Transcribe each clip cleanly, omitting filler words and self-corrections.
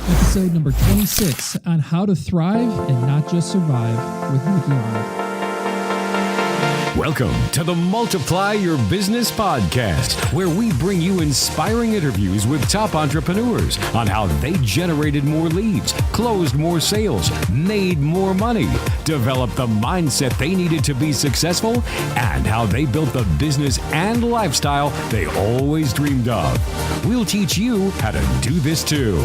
Episode number 26 on how to thrive and not just survive with Nikki Arnold. Welcome to the Multiply Your Business podcast, where we bring you inspiring interviews with top entrepreneurs on how they generated more leads, closed more sales, made more money, developed the mindset they needed to be successful, and how they built the business and lifestyle they always dreamed of. We'll teach you how to do this too.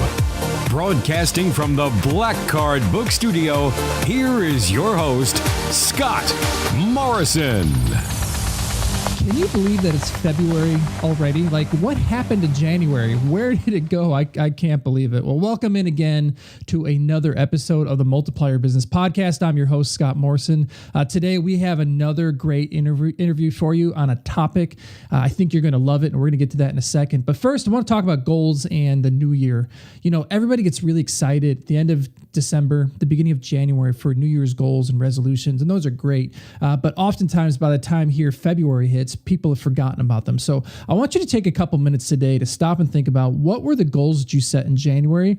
Broadcasting from the Black Card Book Studio, here is your host, Scott Morrison. Can you believe that it's February already? Like, what happened to January? Where did it go? I can't believe it. Well, welcome in again to another episode of the Multiply Your Business podcast. I'm your host, Scott Morrison. Today, we have another great interview for you on a topic. I think you're going to love it, and we're going to get to that in a second. But first, I want to talk about goals and the new year. You know, everybody gets really excited at the end of December, the beginning of January for New Year's goals and resolutions, and those are great. But oftentimes, by the time here February hits, people have forgotten about them. So I want you to take a couple minutes today to stop and think about what were the goals that you set in January?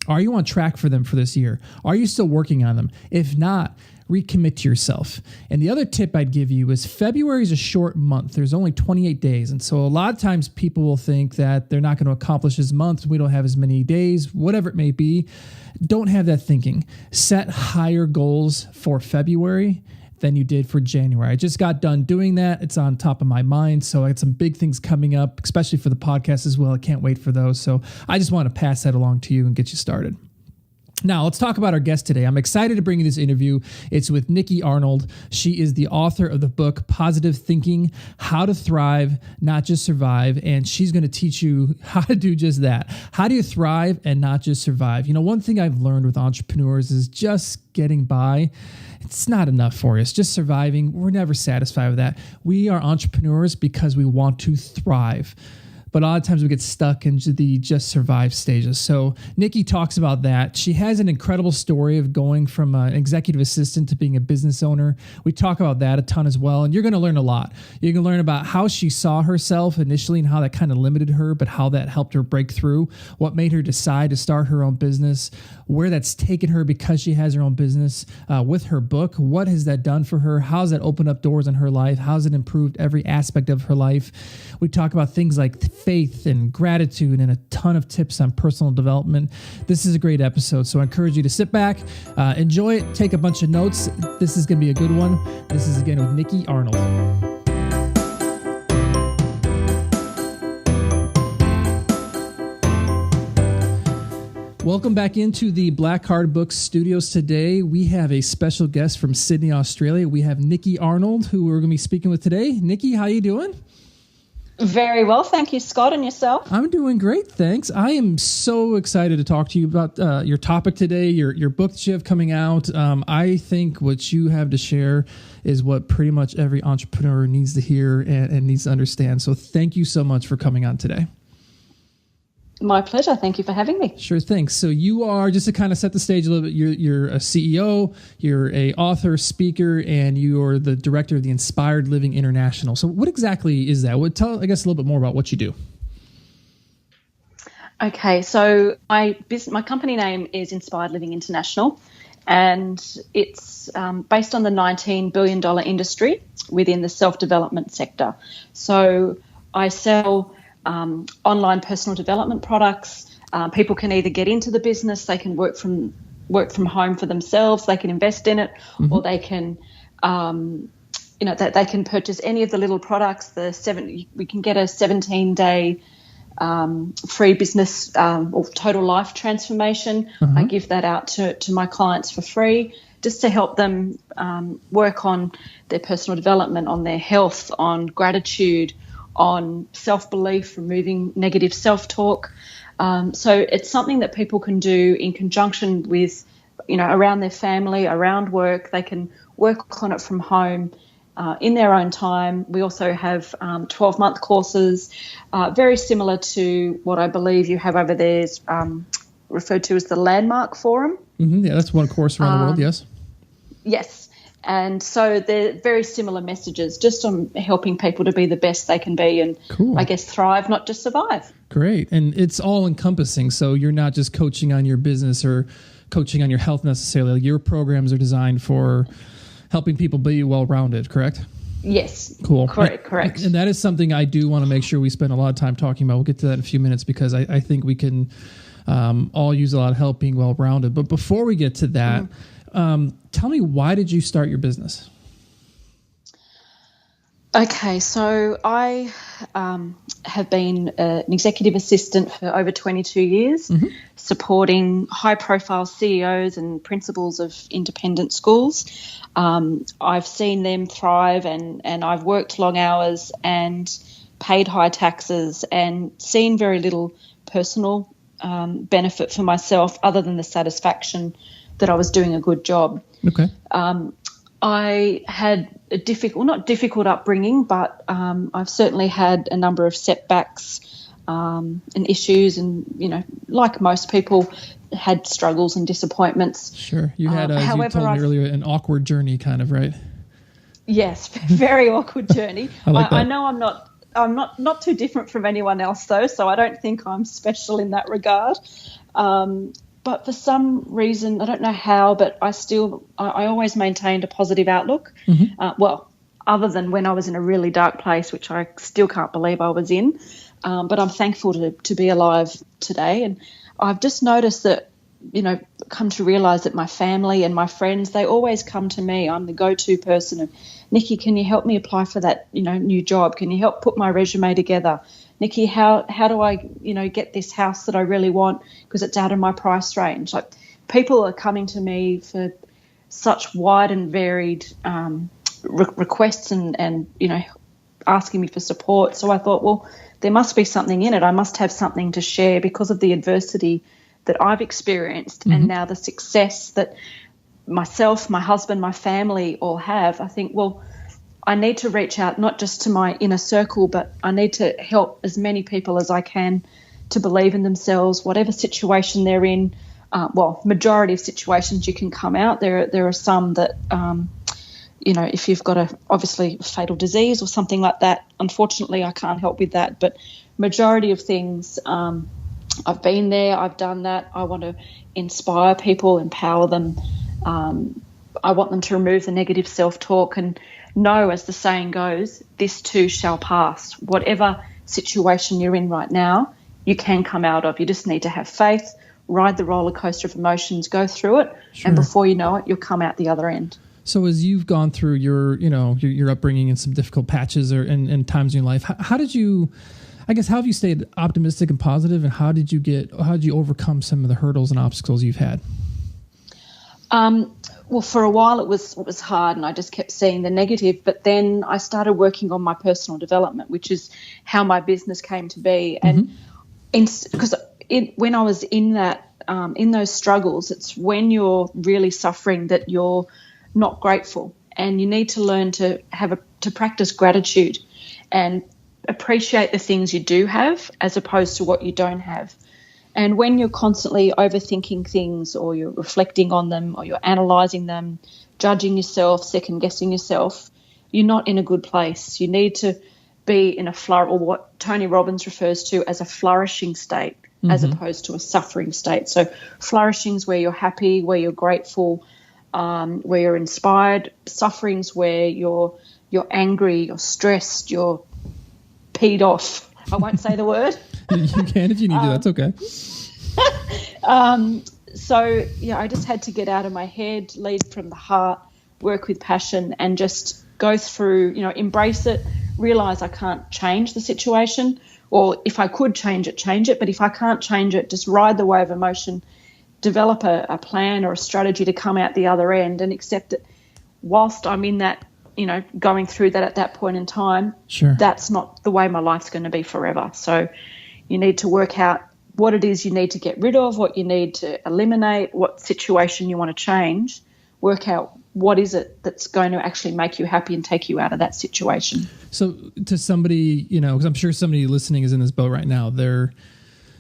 Are you on track for them for this year? Are you still working on them? If not, recommit to yourself. And the other tip I'd give you is February is a short month. There's only 28 days. And so a lot of times people will think that they're not going to accomplish this month. We don't have as many days, whatever it may be. Don't have that thinking. Set higher goals for February than you did for January. I just got done doing that. It's on top of my mind. So I had some big things coming up, especially for the podcast as well. I can't wait for those. So I just want to pass that along to you and get you started. Now, let's talk about our guest today. I'm excited to bring you this interview. It's with Nikki Arnold. She is the author of the book, Positive Thinking, How to Thrive, Not Just Survive. And she's going to teach you how to do just that. How do you thrive and not just survive? You know, one thing I've learned with entrepreneurs is just getting by. It's not enough for us. Just surviving. We're never satisfied with that. We are entrepreneurs because we want to thrive. But a lot of times we get stuck into the just survive stages. So Nikki talks about that. She has an incredible story of going from an executive assistant to being a business owner. We talk about that a ton as well. And you're going to learn a lot. You're going to learn about how she saw herself initially and how that kind of limited her, but how that helped her break through, what made her decide to start her own business, where that's taken her because she has her own business with her book. What has that done for her? How's that opened up doors in her life? How's it improved every aspect of her life? We talk about things like faith and gratitude and a ton of tips on personal development. This is a great episode, so I encourage you to sit back, enjoy it, take a bunch of notes. This is going to be a good one. This is again with Nikki Arnold. Welcome back into the Black Card Books studios today. We have a special guest from Sydney, Australia. We have Nikki Arnold, who we're going to be speaking with today. Nikki, how you doing? Very well. Thank you, Scott, and yourself? I'm doing great, thanks. I am so excited to talk to you about your topic today, your book that you have coming out. I think what you have to share is what pretty much every entrepreneur needs to hear and needs to understand. So thank you so much for coming on today. My pleasure. Thank you for having me. Sure thing. So you are, just to kind of set the stage a little bit, you're a CEO, you're a author, speaker, and you're the director of the Inspired Living International. So what exactly is that? Tell, I guess, a little bit more about what you do. Okay. So my company name is Inspired Living International, and it's based on the $19 billion industry within the self-development sector. So I sell online personal development products. People can either get into the business, they can work from home for themselves, they can invest in it, or they can, they can purchase any of the little products. We can get a 17-day free business or total life transformation. I give that out to my clients for free, just to help them work on their personal development, on their health, on gratitude, on self-belief, removing negative self-talk. So it's something that people can do in conjunction with, around their family, around work. They can work on it from home in their own time. We also have 12-month courses, very similar to what I believe you have over there, referred to as the Landmark Forum. Yeah, that's one course around the world, yes. Yes. And so they're very similar messages, just on helping people to be the best they can be and I guess thrive, not just survive. Great. And it's all encompassing. So you're not just coaching on your business or coaching on your health necessarily. Your programs are designed for helping people be well-rounded, correct? Yes. Cool. Correct. And that is something I do want to make sure we spend a lot of time talking about. We'll get to that in a few minutes because I think we can all use a lot of help being well-rounded. But before we get to that, tell me, why did you start your business? Okay, so I have been an executive assistant for over 22 years, supporting high-profile CEOs and principals of independent schools. I've seen them thrive, and I've worked long hours and paid high taxes and seen very little personal benefit for myself other than the satisfaction that I was doing a good job. Okay. I had a not difficult upbringing, but I've certainly had a number of setbacks and issues, and like most people, had struggles and disappointments. Sure, you had, as you told me earlier, an awkward journey, kind of, right? Yes, very awkward journey. I know I'm not too different from anyone else though, so I don't think I'm special in that regard. But for some reason, I don't know how, but I always maintained a positive outlook. Well, other than when I was in a really dark place, which I still can't believe I was in. But I'm thankful to be alive today. And I've just noticed that, come to realise that my family and my friends, they always come to me. I'm the go-to person. And Nikki, can you help me apply for that, new job? Can you help put my resume together? Nikki, how do I, get this house that I really want because it's out of my price range? Like, people are coming to me for such wide and varied requests and asking me for support. So I thought, well, there must be something in it. I must have something to share because of the adversity that I've experienced and now the success that myself, my husband, my family all have. I think, well, I need to reach out not just to my inner circle, but I need to help as many people as I can to believe in themselves, whatever situation they're in. Majority of situations you can come out. There are some that, if you've got obviously fatal disease or something like that, unfortunately I can't help with that. But majority of things, I've been there, I've done that. I want to inspire people, empower them. I want them to remove the negative self-talk and know, as the saying goes, this too shall pass. Whatever situation you're in right now, you can come out of. You just need to have faith, ride the roller coaster of emotions, go through it, and before you know it, you'll come out the other end. So as you've gone through your upbringing and some difficult patches and times in your life, how did you, how have you stayed optimistic and positive, and how did you overcome some of the hurdles and obstacles you've had? Well, for a while it was hard, and I just kept seeing the negative. But then I started working on my personal development, which is how my business came to be. And because when I was in that, in those struggles, it's when you're really suffering that you're not grateful, and you need to learn to practice gratitude and appreciate the things you do have as opposed to what you don't have. And when you're constantly overthinking things, or you're reflecting on them, or you're analysing them, judging yourself, second-guessing yourself, you're not in a good place. You need to be in or what Tony Robbins refers to as a flourishing state, as opposed to a suffering state. So flourishing's where you're happy, where you're grateful, where you're inspired. Suffering's where you're angry, you're stressed, you're peed off. I won't say the word. You can if you need to. That's okay. So, I just had to get out of my head, lead from the heart, work with passion, and just go through, embrace it, realise I can't change the situation, or if I could change it. But if I can't change it, just ride the wave of emotion, develop a plan or a strategy to come out the other end, and accept it whilst I'm in that, going through that at that point in time. Sure. That's not the way my life's going to be forever. So you need to work out what it is you need to get rid of, what you need to eliminate, what situation you want to change, work out what is it that's going to actually make you happy and take you out of that situation. So to somebody, because I'm sure somebody listening is in this boat right now, they're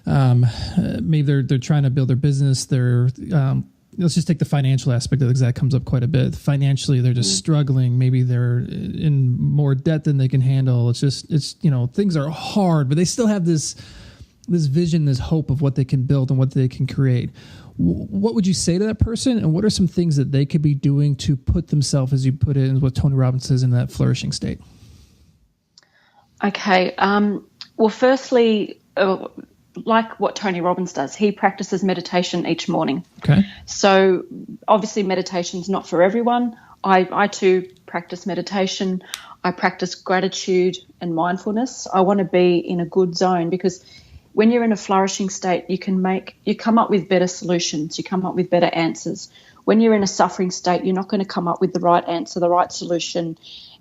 maybe they're trying to build their business, they're let's just take the financial aspect of it, because that comes up quite a bit. Financially, they're just struggling. Maybe they're in more debt than they can handle. It's things are hard, but they still have this vision, this hope of what they can build and what they can create. What would you say to that person, and what are some things that they could be doing to put themselves, as you put it, in what Tony Robbins says, in that flourishing state? Okay. Well, firstly, like what Tony Robbins does, he practices meditation each morning. Okay. So obviously meditation is not for everyone. I too practice meditation. I practice gratitude and mindfulness. I want to be in a good zone, because when you're in a flourishing state, you come up with better solutions. You come up with better answers. When you're in a suffering state, you're not going to come up with the right answer, the right solution,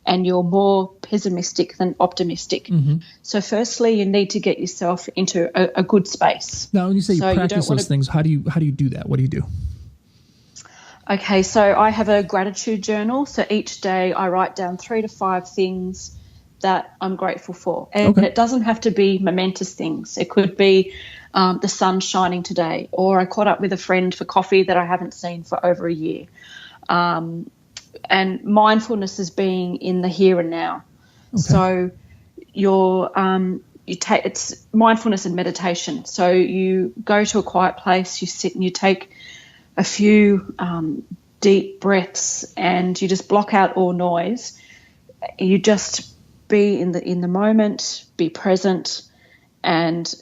and you're more pessimistic than optimistic. Mm-hmm. So firstly, you need to get yourself into a good space. Now, when you say you practice those things, how do you do that? What do you do? Okay, so I have a gratitude journal. So each day I write down 3 to 5 things that I'm grateful for. And it doesn't have to be momentous things. It could be the sun shining today, or I caught up with a friend for coffee that I haven't seen for over a year. And mindfulness is being in the here and now. Okay. So it's mindfulness and meditation. So you go to a quiet place, you sit and you take a few deep breaths, and you just block out all noise. You just be in the moment, be present, and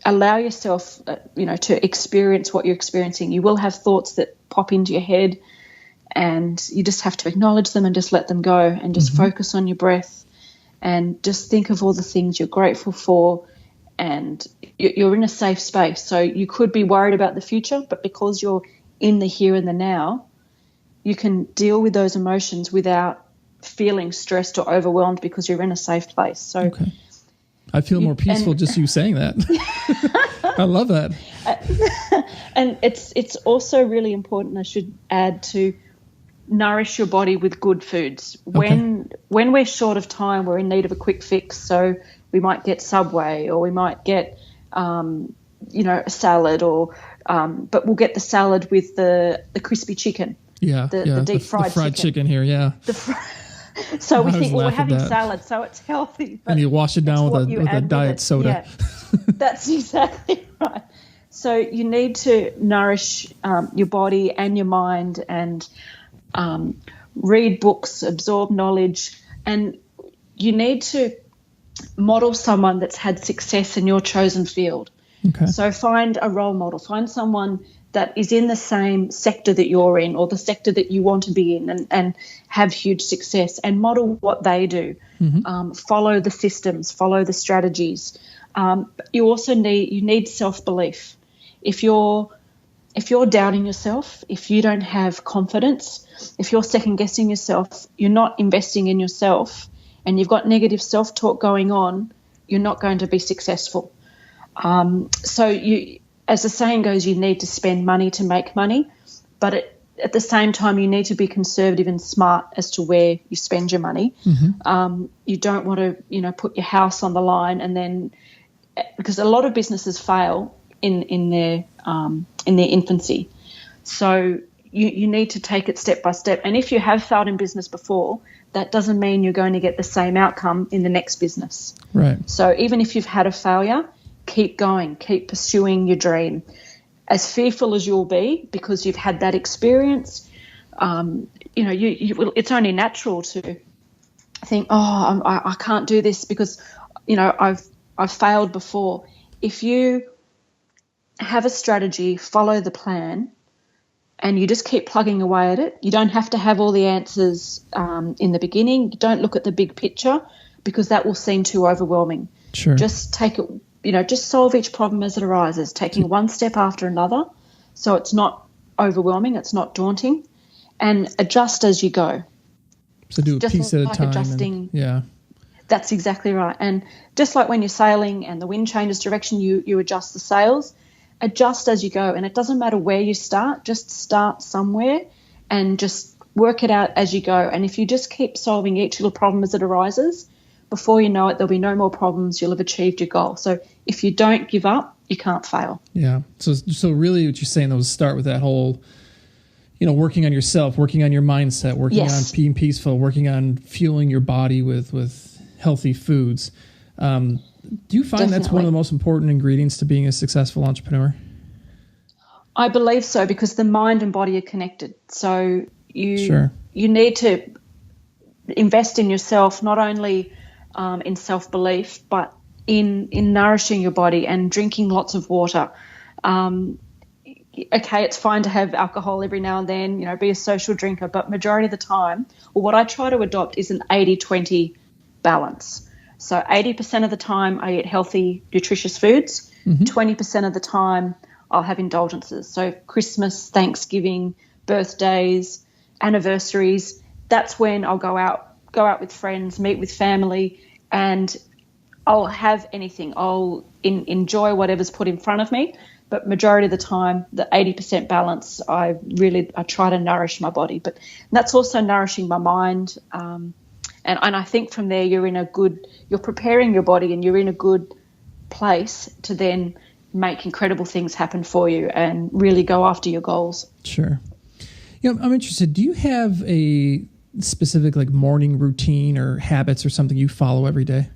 allow yourself, to experience what you're experiencing. You will have thoughts that pop into your head, and you just have to acknowledge them and just let them go, and just focus on your breath, and just think of all the things you're grateful for, and you're in a safe space. So you could be worried about the future, but because you're in the here and the now, you can deal with those emotions without feeling stressed or overwhelmed, because you're in a safe place. So I feel more peaceful just you saying that. I love that. And it's also really important, I should add, to nourish your body with good foods. When we're short of time, we're in need of a quick fix. So we might get Subway, or we might get a salad, or but we'll get the salad with the crispy chicken. The deep fried chicken here. Yeah. So we think, we're having salad, so it's healthy. And you wash it down with a diet soda. Yeah, that's exactly right. So you need to nourish your body and your mind, and read books, absorb knowledge, and you need to model someone that's had success in your chosen field. Okay. So find a role model, find someone that is in the same sector that you're in, or the sector that you want to be in, and have huge success, and model what they do. Follow the systems, follow the strategies. You also need self-belief. If you're doubting yourself, if you don't have confidence, if you're second-guessing yourself, you're not investing in yourself, and you've got negative self-talk going on, you're not going to be successful. As the saying goes, you need to spend money to make money, but at the same time, you need to be conservative and smart as to where you spend your money. You don't want to, put your house on the line, and then, because a lot of businesses fail in their infancy. So you need to take it step by step. And if you have failed in business before, that doesn't mean you're going to get the same outcome in the next business. Right. So even if you've had a failure, keep going, keep pursuing your dream. As fearful as you'll be because you've had that experience, it's only natural to think, I can't do this because, I've failed before. If you have a strategy, follow the plan, and you just keep plugging away at it, you don't have to have all the answers in the beginning. Don't look at the big picture, because that will seem too overwhelming. Sure. Just take it. Just solve each problem as it arises, taking one step after another, so it's not overwhelming, it's not daunting, and adjust as you go. So do a piece at a time. Adjusting. That's exactly right. And just like when you're sailing and the wind changes direction, you adjust the sails. Adjust as you go, and it doesn't matter where you start. Just start somewhere and just work it out as you go. And if you just keep solving each little problem as it arises, before you know it, there'll be no more problems. You'll have achieved your goal. So if you don't give up, you can't fail. Yeah. So really what you're saying, though, is start with that whole working on yourself, working on your mindset, working on being peaceful, working on fueling your body with healthy foods. Do you find that's one of the most important ingredients to being a successful entrepreneur? I believe so, because the mind and body are connected. So you need to invest in yourself, not only in self-belief, but in nourishing your body and drinking lots of water. Okay, it's fine to have alcohol every now and then, be a social drinker, but majority of the time, what I try to adopt is an 80-20 balance. So 80% of the time I eat healthy, nutritious foods. 20% of the time I'll have indulgences. So Christmas, Thanksgiving, birthdays, anniversaries, that's when I'll go out with friends, meet with family, and I'll have anything. I'll enjoy whatever's put in front of me. But majority of the time, the 80% balance, I try to nourish my body. But that's also nourishing my mind. And I think from there you're preparing your body and you're in a good place to then make incredible things happen for you and really go after your goals. Sure. I'm interested. Do you have a specific morning routine or habits or something you follow every day?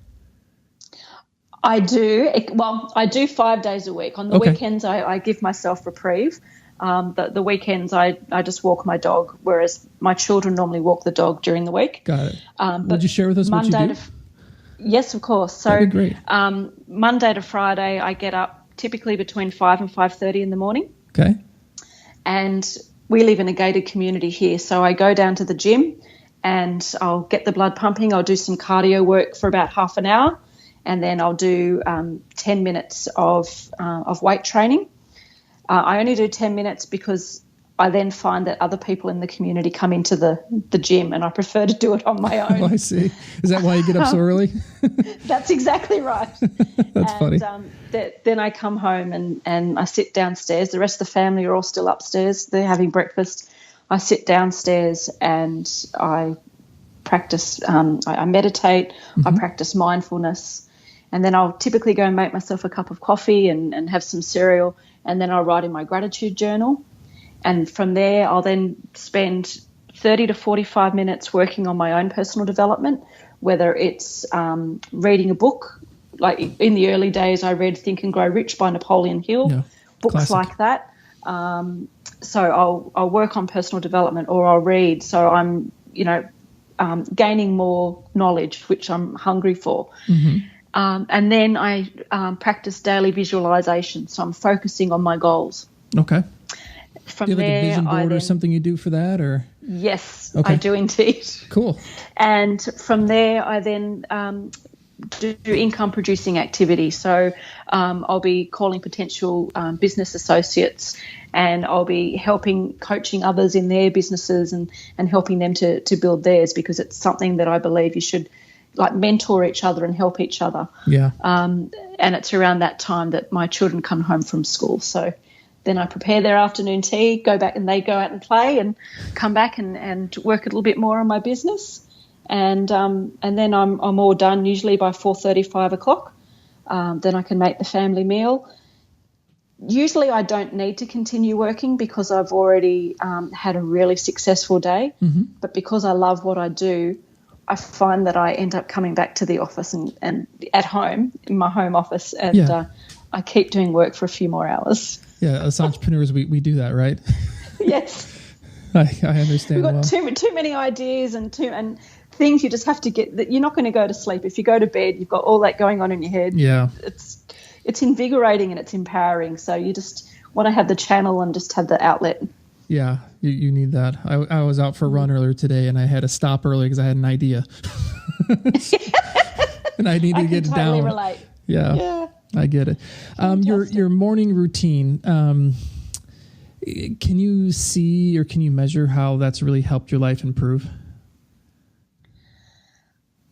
I do. I do 5 days a week. On the weekends, I give myself reprieve. The weekends, I just walk my dog, whereas my children normally walk the dog during the week. Got it. Would you share with us what you do? Yes, of course. So that'd be great. Monday to Friday, I get up typically between 5 and 5:30 in the morning. Okay. And we live in a gated community here, so I go down to the gym and I'll get the blood pumping. I'll do some cardio work for about half an hour. And then I'll do 10 minutes of weight training. I only do 10 minutes because I then find that other people in the community come into the gym, and I prefer to do it on my own. Oh, I see. Is that why you get up so early? That's exactly right. That's funny. Then I come home and I sit downstairs. The rest of the family are all still upstairs. They're having breakfast. I sit downstairs and I practice. I meditate. I practice mindfulness. And then I'll typically go and make myself a cup of coffee and have some cereal, and then I'll write in my gratitude journal. And from there, I'll then spend 30 to 45 minutes working on my own personal development, whether it's reading a book. Like in the early days, I read Think and Grow Rich by Napoleon Hill, books like that. So I'll work on personal development, or I'll read. So I'm, gaining more knowledge, which I'm hungry for. And then I practice daily visualization. So I'm focusing on my goals. Okay. From do you have there, a vision board or something you do for that? Or yes, I do indeed. Cool. And from there, I then do income producing activity. So I'll be calling potential business associates, and I'll be coaching others in their businesses and helping them to build theirs, because it's something that I believe you should mentor each other and help each other. Yeah. And it's around that time that my children come home from school. So then I prepare their afternoon tea, go back and they go out and play, and come back and work a little bit more on my business. And then I'm all done usually by 4:30, 5 o'clock. Then I can make the family meal. Usually I don't need to continue working because I've already had a really successful day. But because I love what I do, I find that I end up coming back to the office and at home, in my home office, and I keep doing work for a few more hours. Yeah, as entrepreneurs, we do that, right? Yes. I understand. We've got too many ideas and things you just have to get. That you're not going to go to sleep. If you go to bed, you've got all that going on in your head. Yeah. It's invigorating and it's empowering. So you just want to have the channel and just have the outlet. Yeah, you need that. I was out for a run earlier today, and I had to stop early because I had an idea. And I needed to get it down. I can totally relate. Yeah, I get it. Your morning routine, can you see or can you measure how that's really helped your life improve?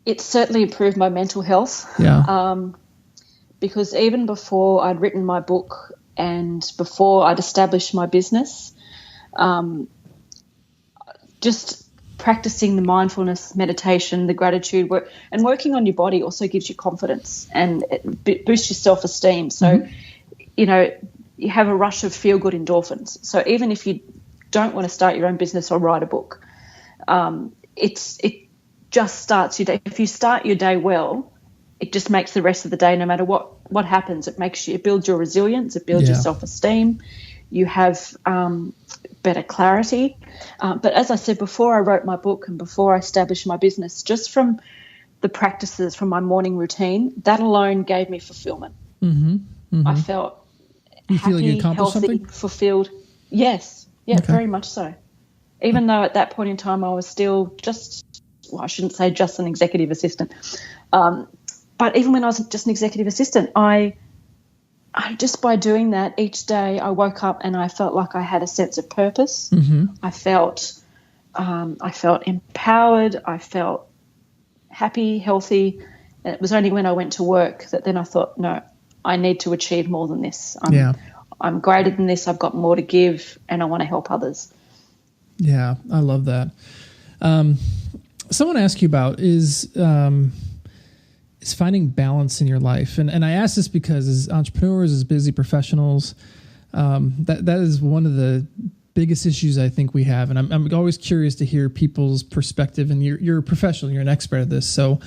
It's certainly improved my mental health. Yeah. Because even before I'd written my book and before I'd established my business, just practicing the mindfulness, meditation, the gratitude work, and working on your body also gives you confidence and it boosts your self-esteem. So, you have a rush of feel-good endorphins. So even if you don't want to start your own business or write a book. It just starts your day. If you start your day well, it just makes the rest of the day, no matter what happens, it builds your resilience, it builds your self-esteem. You have better clarity. But as I said, before I wrote my book and before I established my business, just from the practices from my morning routine, that alone gave me fulfillment. Mm-hmm. Mm-hmm. I felt happy, like you accomplished healthy, something? Fulfilled. Yes. Yeah, okay. Very much so. Even though at that point in time I was still I shouldn't say just an executive assistant. But even when I was just an executive assistant, I just by doing that each day, I woke up and I felt like I had a sense of purpose. Mm-hmm. I felt empowered. I felt happy, healthy. And it was only when I went to work that then I thought, no, I need to achieve more than this. I'm greater than this. I've got more to give, and I want to help others. Yeah, I love that. Someone asked you about is finding balance in your life, and I ask this because as entrepreneurs, as busy professionals, that is one of the biggest issues I think we have, and I'm always curious to hear people's perspective. And you're a professional, you're an expert at this, so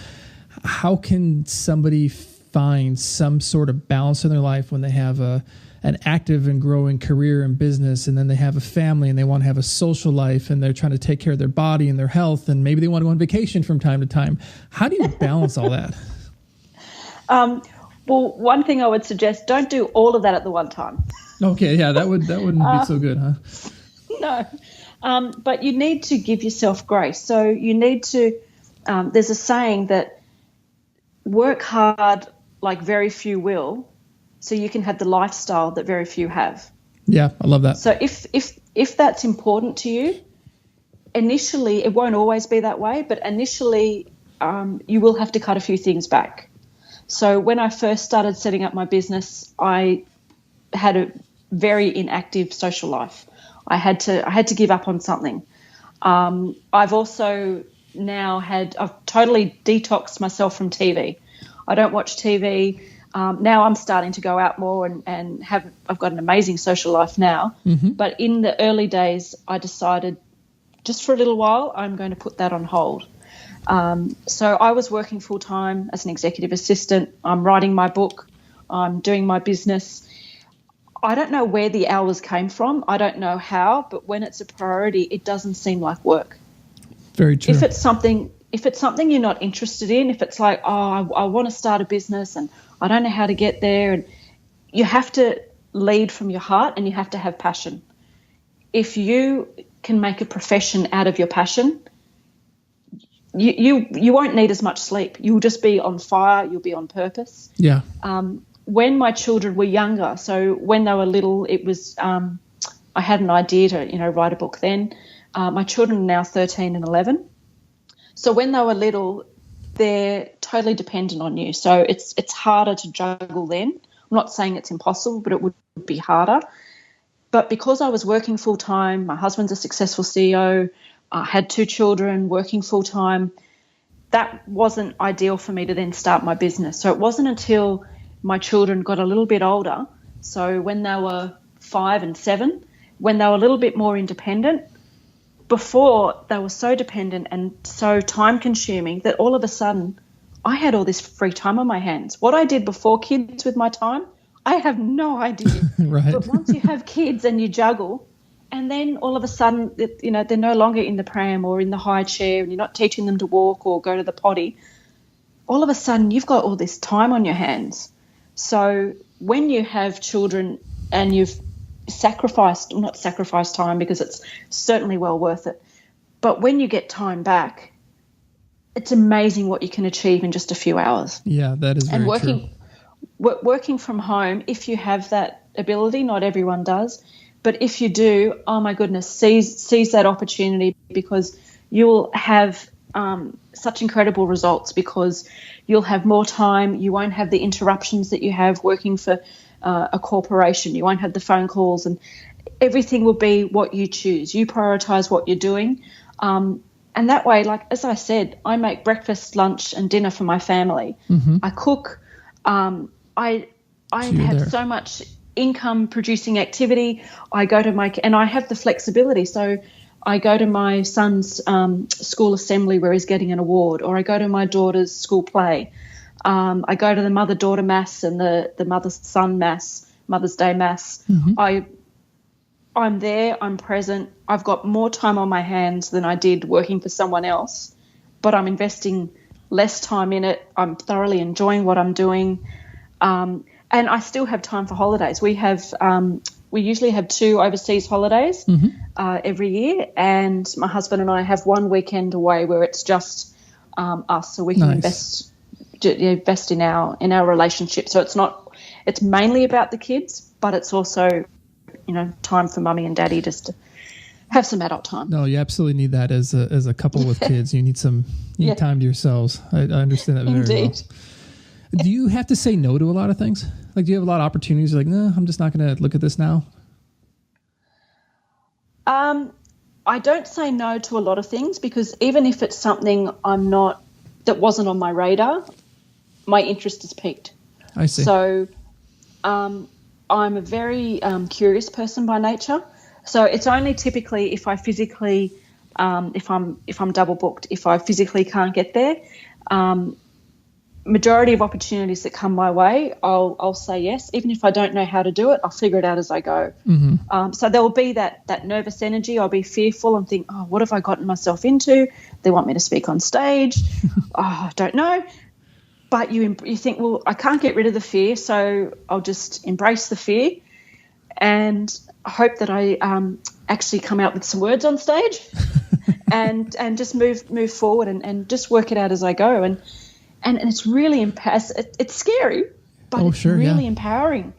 how can somebody find some sort of balance in their life when they have an active and growing career and business, and then they have a family and they want to have a social life, and they're trying to take care of their body and their health, and maybe they want to go on vacation from time to time? How do you balance all that? Well, one thing I would suggest, don't do all of that at the one time. Okay, yeah, that wouldn't be so good, huh? No. But you need to give yourself grace. So you need to, there's a saying that work hard like very few will, so you can have the lifestyle that very few have. Yeah, I love that. So if that's important to you, initially, it won't always be that way, but initially you will have to cut a few things back. So when I first started setting up my business, I had a very inactive social life. I had to give up on something. I've also I've totally detoxed myself from TV. I don't watch TV. Now I'm starting to go out more and I've got an amazing social life now. Mm-hmm. But in the early days, I decided just for a little while, I'm going to put that on hold. So I was working full time as an executive assistant. I'm writing my book. I'm doing my business. I don't know where the hours came from. I don't know how, but when it's a priority, it doesn't seem like work. Very true. If it's something you're not interested in, if it's like, I want to start a business and I don't know how to get there, and you have to lead from your heart and you have to have passion. If you can make a profession out of your passion, you won't need as much sleep. You'll just be on fire. You'll be on purpose. Yeah. When my children were younger, so when they were little, it was I had an idea to write a book then. My children are now 13 and 11. So when they were little, they're totally dependent on you. So it's harder to juggle then. I'm not saying it's impossible, but it would be harder. But because I was working full time, my husband's a successful CEO, I had 2 children working full time, that wasn't ideal for me to then start my business. So it wasn't until my children got a little bit older, so when they were 5 and 7, when they were a little bit more independent. Before, they were so dependent and so time-consuming that all of a sudden I had all this free time on my hands. What I did before kids with my time, I have no idea. Right. But once you have kids and you juggle, and then all of a sudden, they're no longer in the pram or in the high chair, and you're not teaching them to walk or go to the potty, all of a sudden you've got all this time on your hands. So when you have children and you've not sacrificed time, because it's certainly well worth it, but when you get time back, it's amazing what you can achieve in just a few hours. Yeah, that is very true. Working from home, if you have that ability, not everyone does, but if you do, oh my goodness, seize that opportunity, because you'll have such incredible results, because you'll have more time. You won't have the interruptions that you have working for a corporation. You won't have the phone calls, and everything will be what you choose. You prioritize what you're doing. And that way, like as I said, I make breakfast, lunch and dinner for my family. Mm-hmm. I cook. I have so much income producing activity, I go to and I have the flexibility. So I go to my son's school assembly where he's getting an award, or I go to my daughter's school play. I go to the mother-daughter mass and the mother-son mass, Mother's Day mass. Mm-hmm. I'm there, I'm present. I've got more time on my hands than I did working for someone else, but I'm investing less time in it. I'm thoroughly enjoying what I'm doing. And I still have time for holidays. We usually have 2 overseas holidays every year, and my husband and I have one weekend away where it's just us, so we can invest in our relationship. So it's mainly about the kids, but it's also, time for mummy and daddy just to have some adult time. No, you absolutely need that as a couple with kids. You need some time to yourselves. I understand that very well. Do you have to say no to a lot of things? Like, do you have a lot of opportunities? You're like, no, I'm just not going to look at this now. I don't say no to a lot of things, because even if it's something that wasn't on my radar, my interest is piqued. I see. So, I'm a very curious person by nature. So it's only typically if I physically, if I'm double booked, if I physically can't get there, majority of opportunities that come my way, I'll say yes. Even if I don't know how to do it, I'll figure it out as I go. Mm-hmm. So there will be that nervous energy. I'll be fearful and think, what have I gotten myself into? They want me to speak on stage. I don't know. But you think, well, I can't get rid of the fear, so I'll just embrace the fear and hope that I actually come out with some words on stage and just move forward and just work it out as I go. And it's really it's scary, but it's really empowering.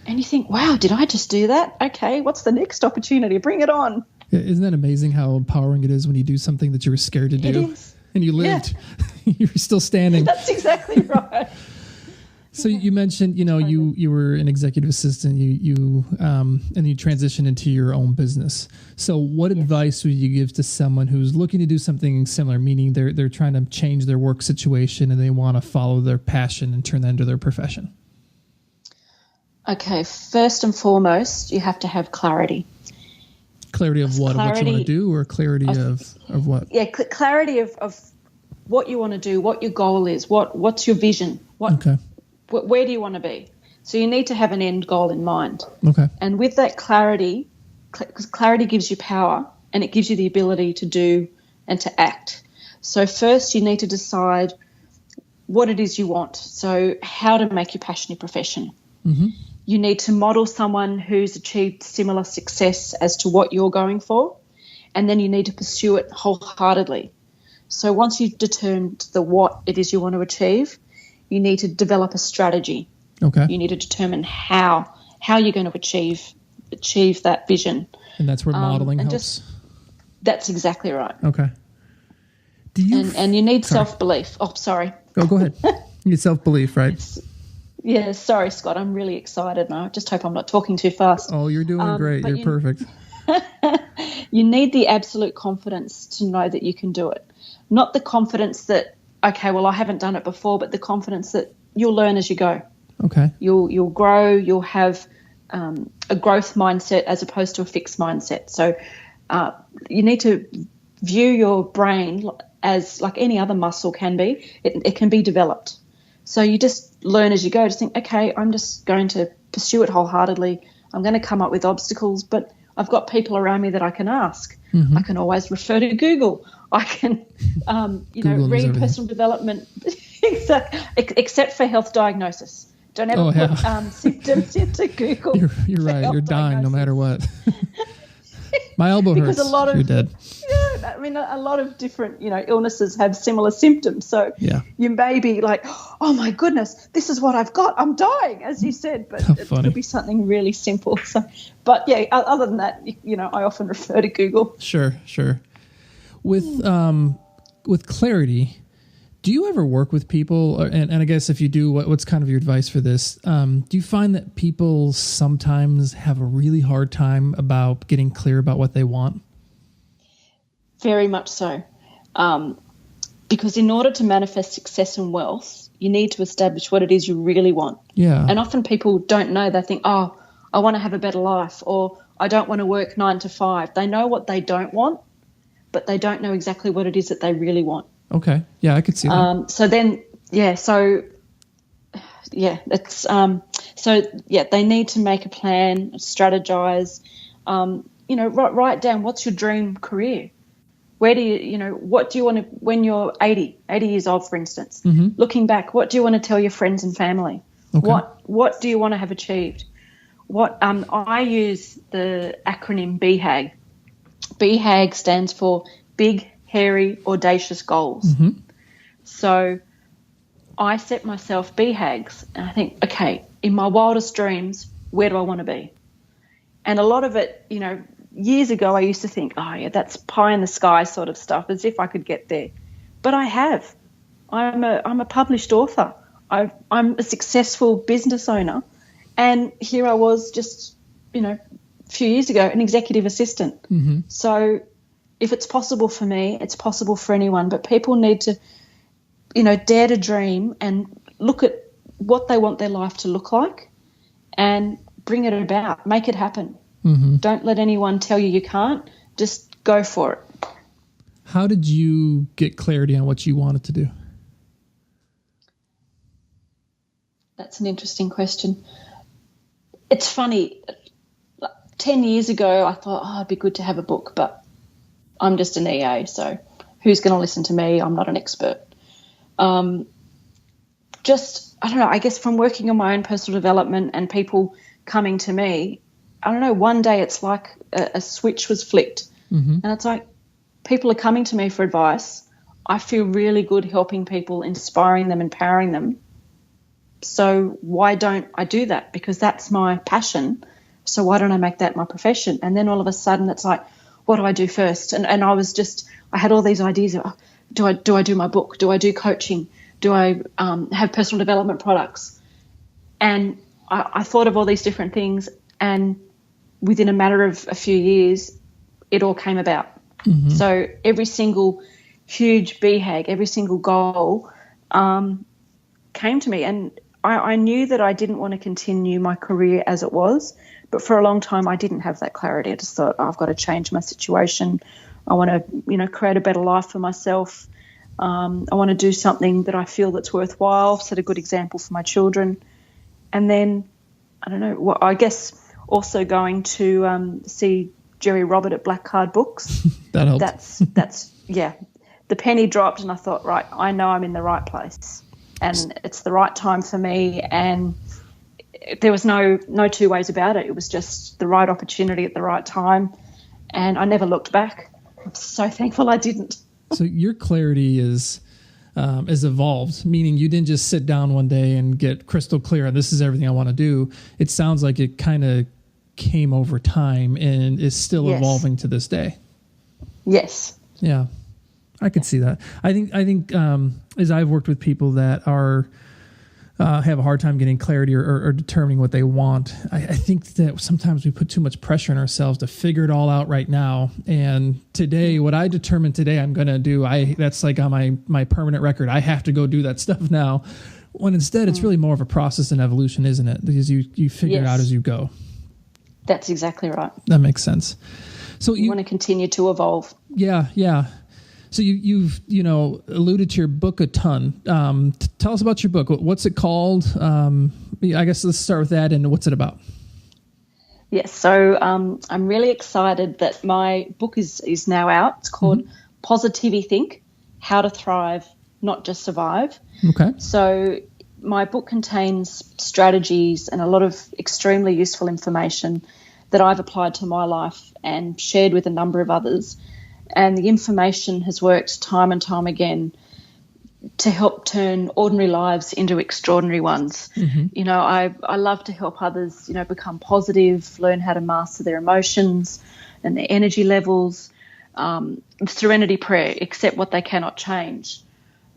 And you think, wow, did I just do that? Okay, what's the next opportunity? Bring it on. Isn't that amazing how empowering it is when you do something that you were scared to do? It is. And you lived. Yeah. You're still standing. That's exactly right. So you mentioned, you were an executive assistant, and you transitioned into your own business. So what advice would you give to someone who's looking to do something similar, meaning they're trying to change their work situation and they want to follow their passion and turn that into their profession? Okay, first and foremost, you have to have clarity. Clarity of what? Of what you want to do, or clarity of what? Yeah, clarity of what you want to do, what your goal is, what's your vision, where do you want to be? So you need to have an end goal in mind. Okay. And with that clarity, because clarity gives you power and it gives you the ability to do and to act. So first you need to decide what it is you want. So how to make your passion your profession. Mm-hmm. You need to model someone who's achieved similar success as to what you're going for, and then you need to pursue it wholeheartedly. So once you've determined what it is you want to achieve, you need to develop a strategy. Okay. You need to determine how you're going to achieve that vision. And that's where modeling helps? That's exactly right. Okay. And you need self-belief. Oh, sorry. Go ahead. You need self-belief, right? Yeah, sorry, Scott. I'm really excited now. I just hope I'm not talking too fast. Oh, you're doing great. You're perfect. You need the absolute confidence to know that you can do it. Not the confidence that, okay, well, I haven't done it before, but the confidence that you'll learn as you go. Okay. You'll grow. You'll have a growth mindset as opposed to a fixed mindset. So you need to view your brain as like any other muscle can be. It can be developed. So you just learn as you go to think, okay, I'm just going to pursue it wholeheartedly. I'm going to come up with obstacles, but I've got people around me that I can ask. Mm-hmm. I can always refer to Google. I can, read personal development, except for health diagnosis. Don't ever put symptoms into Google. You're right. You're dying no matter what. My elbow hurts. You're dead. Yeah, I mean, a lot of different, illnesses have similar symptoms. So you may be like, oh my goodness, this is what I've got. I'm dying, as you said, but it could be something really simple. So, but yeah, other than that, I often refer to Google. Sure. With clarity, do you ever work with people? And I guess if you do, what's kind of your advice for this? Do you find that people sometimes have a really hard time about getting clear about what they want? Very much so. Because in order to manifest success and wealth, you need to establish what it is you really want. Yeah. And often people don't know. They think, oh, I want to have a better life, or I don't want to work 9 to 5. They know what they don't want, but they don't know exactly what it is that they really want. Okay. Yeah, I could see that. They need to make a plan, strategize, write down what's your dream career. Where do what do you want to, when you're 80 years old, for instance, looking back, what do you want to tell your friends and family? Okay. What do you want to have achieved? I use the acronym BHAG. BHAG stands for Big, Hairy, Audacious Goals. So I set myself BHAGs, and I think, okay, in my wildest dreams, where do I want to be? And a lot of it, years ago I used to think, oh, yeah, that's pie in the sky sort of stuff, as if I could get there. But I have. I'm a published author. I'm a successful business owner. And here I was just, a few years ago, an executive assistant. So if it's possible for me, it's possible for anyone. But people need to, dare to dream and look at what they want their life to look like and bring it about, make it happen. Don't let anyone tell you can't. Just go for it. How did you get clarity on what you wanted to do? That's an interesting question. It's funny. 10 years ago, I thought, it'd be good to have a book, but I'm just an EA, so who's going to listen to me? I'm not an expert. I don't know, I guess from working on my own personal development and people coming to me, I don't know, one day it's like a switch was flicked. And it's like people are coming to me for advice. I feel really good helping people, inspiring them, empowering them. So why don't I do that? Because that's my passion. So why don't I make that my profession? And then all of a sudden it's like, what do I do first? And I had all these ideas of, do I do my book? Do I do coaching? Do I have personal development products? And I thought of all these different things, and within a matter of a few years, it all came about. So every single huge BHAG, every single goal came to me, and I knew that I didn't want to continue my career as it was, but for a long time I didn't have that clarity. I just thought, I've got to change my situation. I want to, create a better life for myself. I want to do something that I feel that's worthwhile, set a good example for my children. And then, I don't know, I guess also going to see Jerry Robert at Black Card Books. That helps. That's the penny dropped, and I thought, right, I know I'm in the right place. And it's the right time for me, and there was no two ways about it. It was just the right opportunity at the right time, and I never looked back. I'm so thankful I didn't. So your clarity is evolved, meaning you didn't just sit down one day and get crystal clear on this is everything I want to do. It sounds like it kind of came over time and is still evolving to this day. Yes. Yeah. I could see that. I think as I've worked with people that are have a hard time getting clarity or determining what they want, I think that sometimes we put too much pressure on ourselves to figure it all out right now. And today, what I determined today I'm going to do, that's like on my permanent record. I have to go do that stuff now. When instead, it's really more of a process and evolution, isn't it? Because you figure it out as you go. That's exactly right. That makes sense. So you want to continue to evolve. Yeah, yeah. So you've alluded to your book a ton. Tell us about your book. What's it called? I guess let's start with that. And what's it about? Yes. So I'm really excited that my book is now out. It's called Positivity Think: How to Thrive, Not Just Survive. Okay. So my book contains strategies and a lot of extremely useful information that I've applied to my life and shared with a number of others. And the information has worked time and time again to help turn ordinary lives into extraordinary ones. I love to help others, become positive, learn how to master their emotions and their energy levels. Serenity prayer, accept what they cannot change.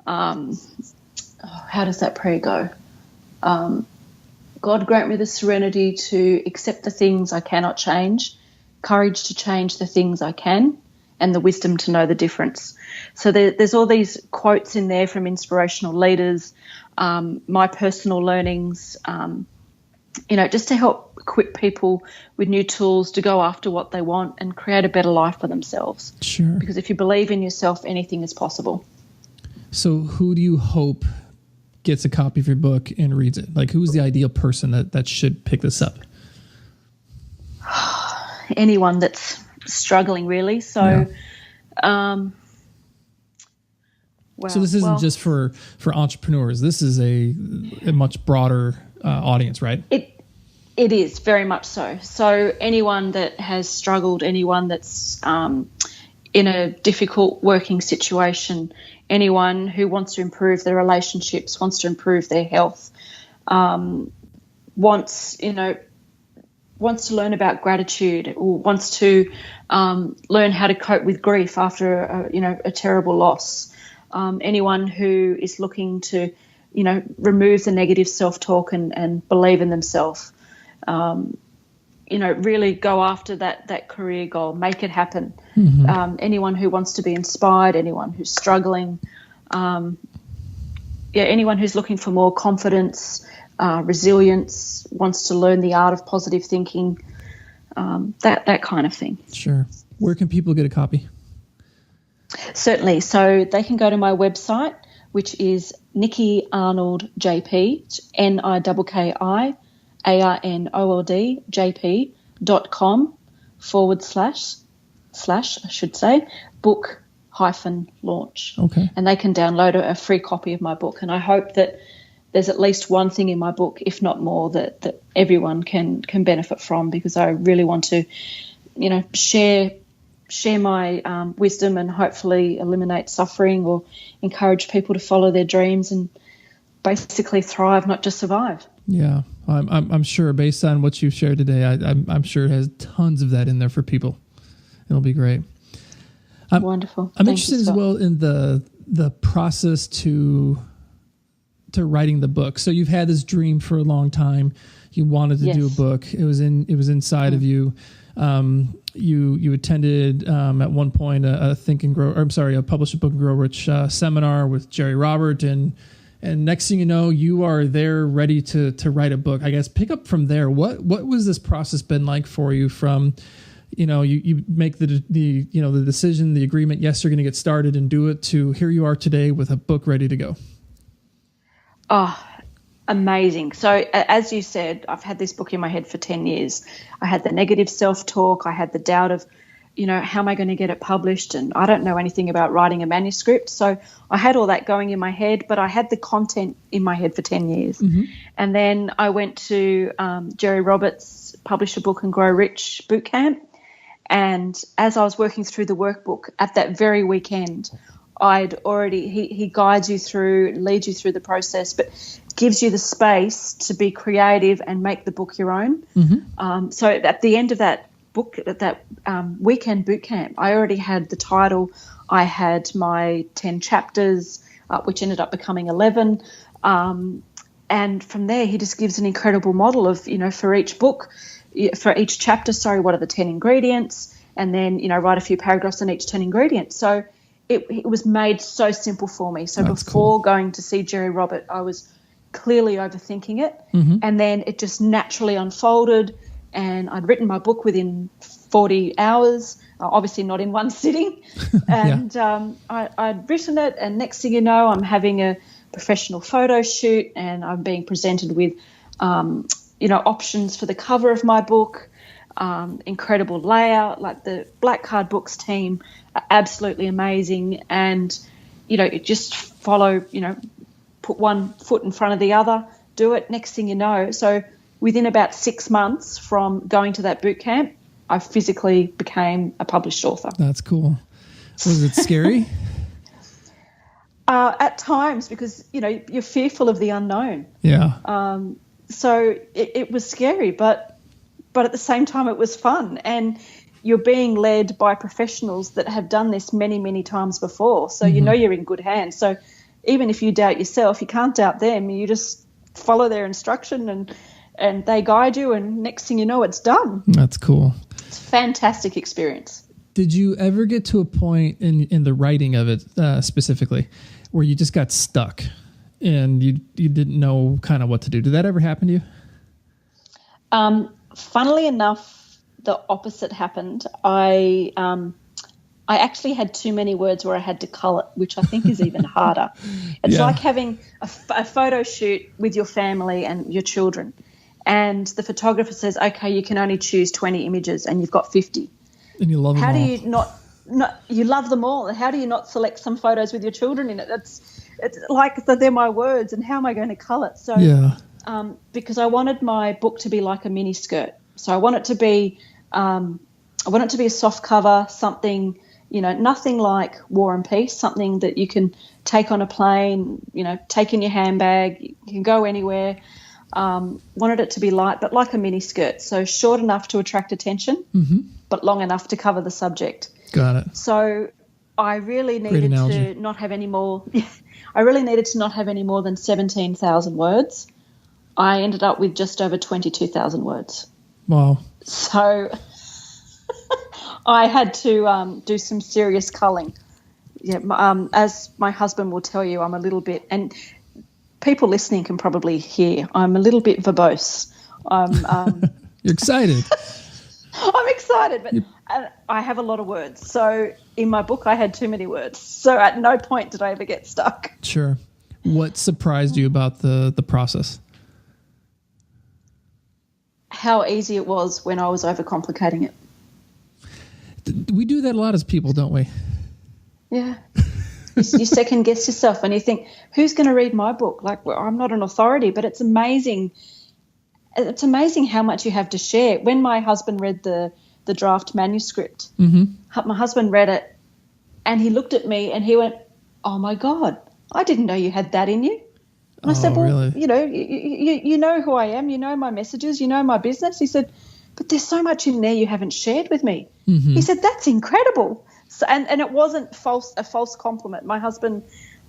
How does that prayer go? God grant me the serenity to accept the things I cannot change, courage to change the things I can, and the wisdom to know the difference. So there's all these quotes in there from inspirational leaders, my personal learnings, just to help equip people with new tools to go after what they want and create a better life for themselves. Sure. Because if you believe in yourself, anything is possible. So who do you hope gets a copy of your book and reads it? Like, who's the ideal person that should pick this up? Anyone that's struggling, really. So, so this isn't just for entrepreneurs. This is a much broader audience, right? It is very much so. So anyone that has struggled, anyone that's in a difficult working situation, anyone who wants to improve their relationships, wants to improve their health, wants to learn about gratitude, or wants to learn how to cope with grief after a terrible loss. Anyone who is looking to, remove the negative self-talk and believe in themselves. Really go after that career goal, make it happen. Mm-hmm. Anyone who wants to be inspired, anyone who's struggling, anyone who's looking for more confidence, resilience, wants to learn the art of positive thinking, that kind of thing. Sure. Where can people get a copy? Certainly. So they can go to my website, which is Nikki Arnold JP, NIKKIARNOLD.com/book-launch. Okay. And they can download a free copy of my book. And I hope that there's at least one thing in my book, if not more, that everyone can benefit from, because I really want to, share my wisdom and hopefully eliminate suffering or encourage people to follow their dreams and basically thrive, not just survive. Yeah, I'm sure based on what you've shared today, I'm sure it has tons of that in there for people. It'll be great. Wonderful. I'm interested as well in the process to writing the book. So you've had this dream for a long time. You wanted to do a book. It was inside of you. You attended at one point a Publish a Book and Grow Rich seminar with Jerry Robert, and next thing you know, you are there ready to write a book. I guess pick up from there. What was this process been like for you? From you make the decision, the agreement. Yes, you're going to get started and do it. To here you are today with a book ready to go. Oh, amazing. So as you said, I've had this book in my head for 10 years. I had the negative self-talk. I had the doubt of, how am I going to get it published? And I don't know anything about writing a manuscript. So I had all that going in my head, but I had the content in my head for 10 years. Mm-hmm. And then I went to Jerry Roberts' Publish a Book and Grow Rich bootcamp. And as I was working through the workbook at that very weekend, he guides you through, leads you through the process, but gives you the space to be creative and make the book your own. Mm-hmm. So at the end of that book, that weekend boot camp, I already had the title. I had my 10 chapters, which ended up becoming 11. And from there, he just gives an incredible model of, for each chapter, what are the 10 ingredients, and then, write a few paragraphs on each 10 ingredients. So it was made so simple for me. So That's before cool. going to see Jerry Robert, I was clearly overthinking it. Mm-hmm. And then it just naturally unfolded, and I'd written my book within 40 hours, obviously not in one sitting. And I'd written it, and next thing you know, I'm having a professional photo shoot, and I'm being presented with, options for the cover of my book, incredible layout. Like the Black Card Books team are absolutely amazing, and just follow, put one foot in front of the other, do it. Next thing you know, so within about 6 months from going to that boot camp, I physically became a published author. That's cool. Was it scary? At times, because you're fearful of the unknown. Yeah. So it was scary, but at the same time it was fun, and you're being led by professionals that have done this many, many times before. So Mm-hmm. you're in good hands. So even if you doubt yourself, you can't doubt them. You just follow their instruction, and they guide you, and next thing you know, it's done. That's cool. It's a fantastic experience. Did you ever get to a point in the writing of it specifically where you just got stuck and you didn't know kind of what to do? Did that ever happen to you? Funnily enough, the opposite happened. I actually had too many words where I had to cull it, which I think is even harder. It's like having a photo shoot with your family and your children, and the photographer says, okay, you can only choose 20 images and you've got 50. And you love them all. How do you not you love them all? How do you not select some photos with your children in it? It's like they're my words, and how am I going to cull it? So because I wanted my book to be like a mini skirt. So I want it to be a soft cover, something, nothing like War and Peace, something that you can take on a plane, take in your handbag, you can go anywhere. Wanted it to be light, but like a mini skirt. So short enough to attract attention, but long enough to cover the subject. Got it. So I really needed to not have any more. I really needed to not have any more than 17,000 words. I ended up with just over 22,000 words. Wow. So I had to do some serious culling. Yeah, as my husband will tell you, I'm a little bit, and people listening can probably hear, I'm a little bit verbose. You're excited. I'm excited, but I have a lot of words. So in my book, I had too many words. So at no point did I ever get stuck. Sure. What surprised you about the process? How easy it was when I was overcomplicating it. We do that a lot as people, don't we? Yeah. You second guess yourself and you think, who's going to read my book? Like, well, I'm not an authority, but it's amazing. It's amazing how much you have to share. When my husband read the draft manuscript, my husband read it and he looked at me and he went, oh, my God, I didn't know you had that in you. And I said, well, really? You know who I am. You know my messages. You know my business. He said, but there's so much in there you haven't shared with me. He said, that's incredible. So, and it wasn't a false compliment. My husband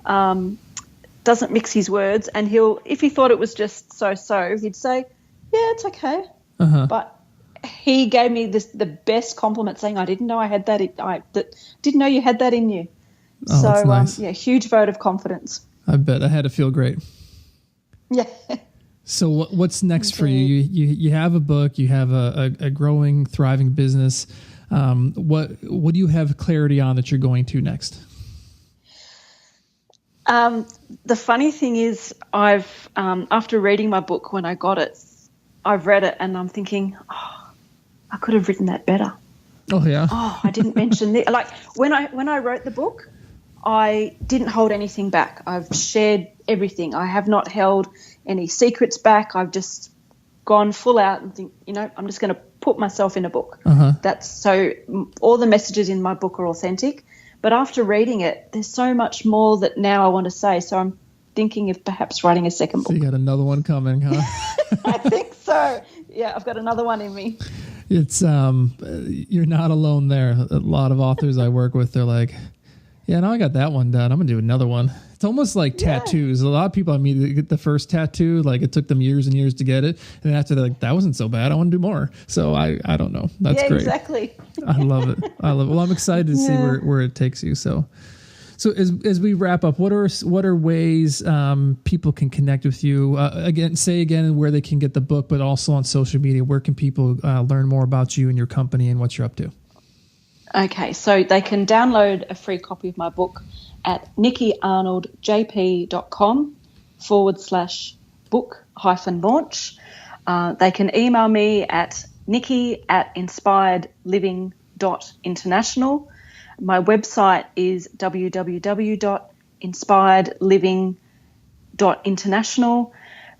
doesn't mix his words, and if he thought it was just so, he'd say, yeah, it's okay. But he gave me the best compliment, saying, I didn't know I had that. Didn't know you had that in you. Oh, so, that's nice. Huge vote of confidence. I bet. I had to feel great. Yeah. So what's next for you? You have a book, you have a growing, thriving business. What do you have clarity on that you're going to next? The funny thing is, I've after reading my book when I got it, I've read it and I'm thinking, oh, I could have written that better. Oh yeah. Oh, I didn't mention this. Like when I wrote the book, I didn't hold anything back. I've shared everything. I have not held any secrets back. I've just gone full out and think, I'm just going to put myself in a book. That's so all the messages in my book are authentic. But after reading it, there's so much more that now I want to say. So I'm thinking of perhaps writing a second book. So you got another one coming, huh? I think so. Yeah, I've got another one in me. It's you're not alone there. A lot of authors I work with, they're like, yeah, now I got that one done. I'm going to do another one. It's almost like tattoos. A lot of people I meet that get the first tattoo, like it took them years and years to get it. And then after they're like, that wasn't so bad. I want to do more. So I don't know. That's great. Exactly. I love it. Well, I'm excited to see where it takes you. So as we wrap up, what are ways people can connect with you? Say again where they can get the book, but also on social media. Where can people learn more about you and your company and what you're up to? Okay, so they can download a free copy of my book at nikkiarnoldjp.com/book-launch. They can email me at nikki@inspiredliving.international. My website is www.inspiredliving.international.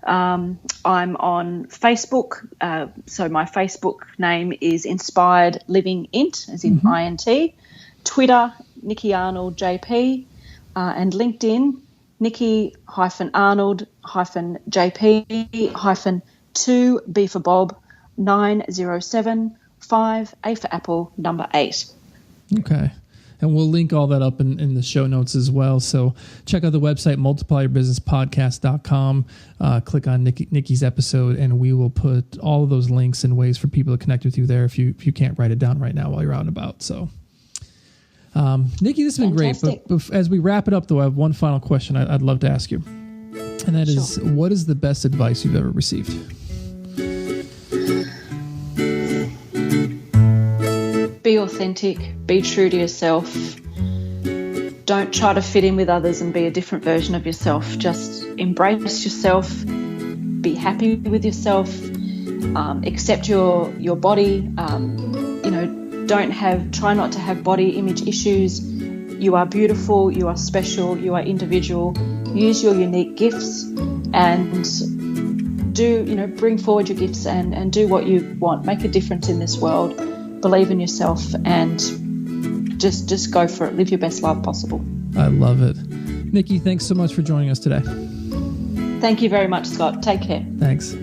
I'm on Facebook, so my Facebook name is Inspired Living Int, as in INT. Twitter, Nikki Arnold JP, and LinkedIn, Nikki-Arnold-JP-2B for Bob 907 5 A for Apple 8. Okay. And we'll link all that up in the show notes as well. So check out the website, multiplierbusinesspodcast.com. Click on Nikki's episode, and we will put all of those links and ways for people to connect with you there if you can't write it down right now while you're out and about. So Nikki, this has been Fantastic. great. But as we wrap it up, though, I have one final question I'd love to ask you. And that is, what is the best advice you've ever received? Be authentic. Be true to yourself. Don't try to fit in with others and be a different version of yourself. Just embrace yourself. Be happy with yourself. Accept your body. Try not to have body image issues. You are beautiful. You are special. You are individual. Use your unique gifts and bring forward your gifts and do what you want. Make a difference in this world. Believe in yourself and just go for it. Live your best life possible. I love it. Nikki, thanks so much for joining us today. Thank you very much, Scott. Take care. Thanks.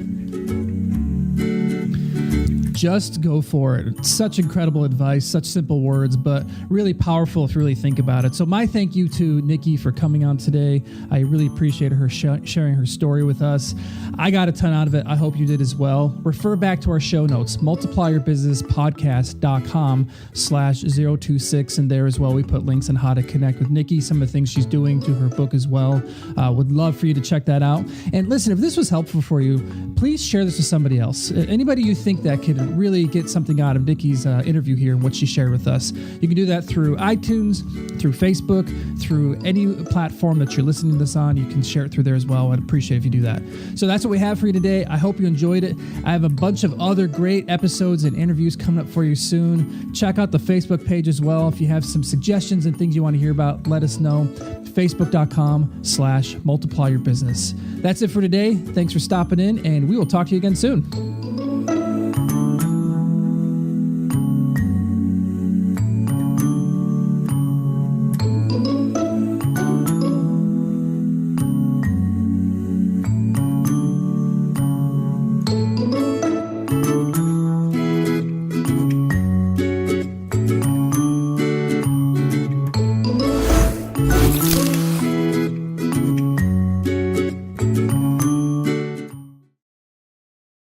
Just go for it. Such incredible advice, such simple words, but really powerful if you really think about it. So my thank you to Nikki for coming on today. I really appreciate her sharing her story with us. I got a ton out of it. I hope you did as well. Refer back to our show notes, multiplierbusinesspodcast.com/026. And there as well, we put links on how to connect with Nikki, some of the things she's doing to her book as well. Would love for you to check that out. And listen, if this was helpful for you, please share this with somebody else. Anybody you think that could really get something out of Nikki's interview here and what she shared with us. You can do that through iTunes, through Facebook, through any platform that you're listening to this on. You can share it through there as well. I'd appreciate if you do that. So that's what we have for you today. I hope you enjoyed it. I have a bunch of other great episodes and interviews coming up for you soon. Check out the Facebook page as well. If you have some suggestions and things you want to hear about, let us know. Facebook.com/multiplyyourbusiness. That's it for today. Thanks for stopping in, and we will talk to you again soon.